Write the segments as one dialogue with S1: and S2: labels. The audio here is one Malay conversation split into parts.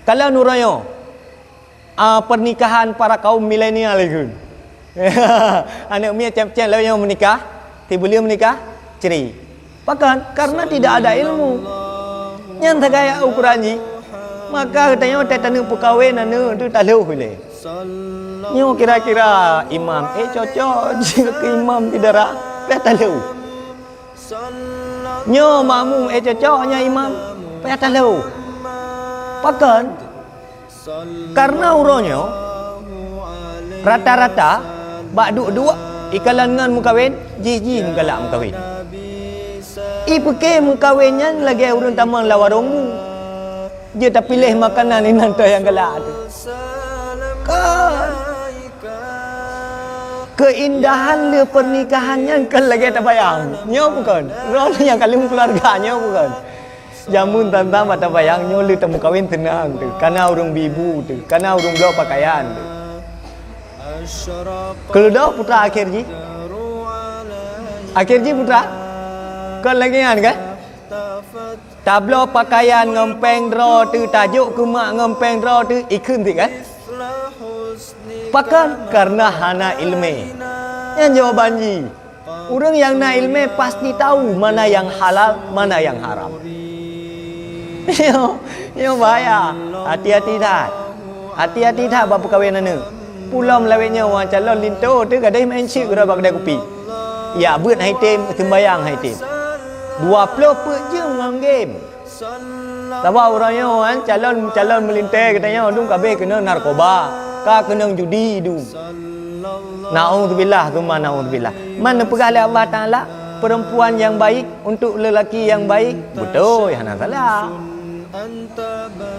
S1: Kalau nurayo pernikahan para kaum milenial itu. Anak mia cem-cem lalu yang menikah, tiba-tiba menikah, cerai. Bahkan karena tidak ada ilmu. Yang tak kaya ukuran ni, maka katanya tak tanu perkahwin anu tu tak leuh boleh. Nyo kira-kira imam cocok jika ke imam tidak rak, tak leuh. Nyo makmum cocoknya imam, tak leuh. Bahkan karena uronyo rata-rata bak dua ikalan ngan mukawin jiji galak mukawin ipeke mukawinnya lagi urun tamang lawarong dia tak pilih makanan ni nanti yang galak tu kan keindahan le pernikahannya kan lagi tak bayang nyo bukan roh yang kali keluarganya bukan jamun tanta mata bayang nyo le temu kawin tenang tu karena urung bibu tu karena urung belo pakaian tu. Kalau dah putra akhir ji putra kan lagi kan tablo pakaian ngempeng dro tu tajuk ke mak ngempeng dro tu ikun tu kan pakan karena hana ilmu yang jawaban ji orang yang na ilmu pasti tahu mana yang halal mana yang haram. Yo bahaya hati-hati dah hati-hati dah bab perkahwinan ni pulau melawetnya orang calon linto tu kadai main cik gerak kedai kopi ya buat hai tim sembayang hai tim 20 per je ngam game sebab orangnya orang calon melintai katanya dum kabeh kena narkoba ka kena judi du naudzubillah tsumma naudzubillah mana pegala Allah Taala perempuan yang baik untuk lelaki yang baik betul ya nak salah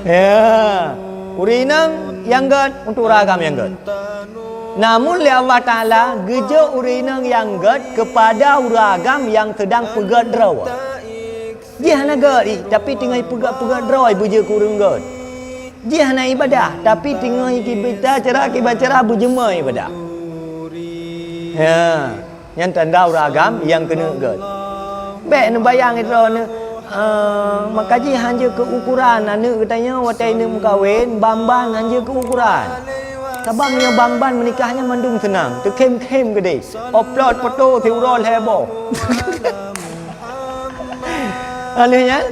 S1: ya urinang yang gad untuk ragam yang gad. Namun oleh Allah Ta'ala geja urinang yang gad kepada ragam yang sedang pegat draw. Dia hana gad tapi tinggal pegat draw buja kurung gad. Dia hana ibadah tapi tinggal kita bujema ibadah. Ya, yang tanda ragam yang kena gad. Baik nak bayang itu ni makaji hanya ke ukuran anak katanya watai ni mukawin bamban hanya ke ukuran sebab yang bamban menikahnya mandung senang tu kem-kem gede upload foto tiurol heboh alihnya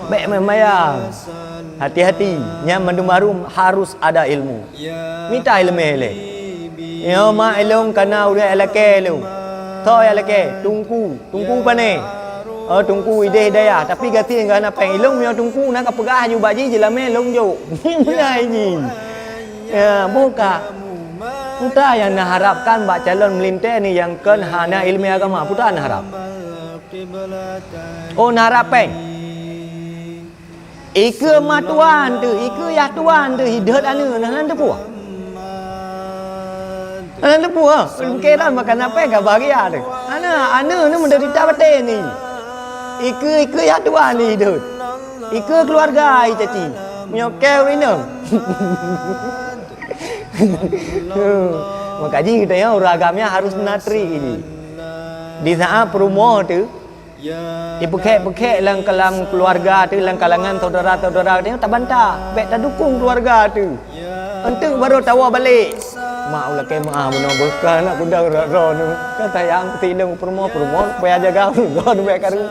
S1: baik memayang hati-hati yang mandung marum harus ada ilmu minta ilmu hele ya ma ilmu kana udah elake lu thôi lagi tungku pane tungku ide hidayah tapi gati enggak apa ilung yo tungku nak pegah ju baji jelame long ju mulai ji ya buka putra yang nak harapkan bak calon melintai ni yang kan hana ilmu agama putra nak harap nak harap peng ike matuan tu ike ya tuan tu hidup anu nan tu puah ana lepu kira makan apa enggak bahagia tu ana ni menderita betul ni ike ya tua ni hidup ike keluarga ai caci menyokel ini makaji kita ya ragamnya harus natri ini di saat perumoh tu dipekek lang kalang keluarga tu lang kalangan saudara-saudara dia tak bantah baik tak dukung keluarga tu untuk baru tawa balik mak ulah ke mak benar bukan nak kudang ro nu kata yang tilung promo supaya jaga ro nu baik karu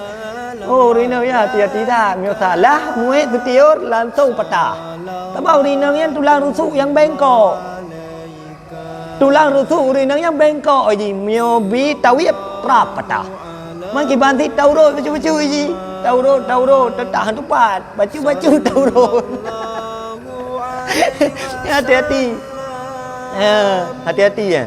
S1: rina ya hati-hati dah mio salah muet betiur langsung patah tabau rina yang tulang rusuk yang bengkok rina yang bengkok ji mio bi tawib prap patah mangki banti tauro bacu-bacu ji tauro tahan tupat bacu tauro hati-hati hati-hati ya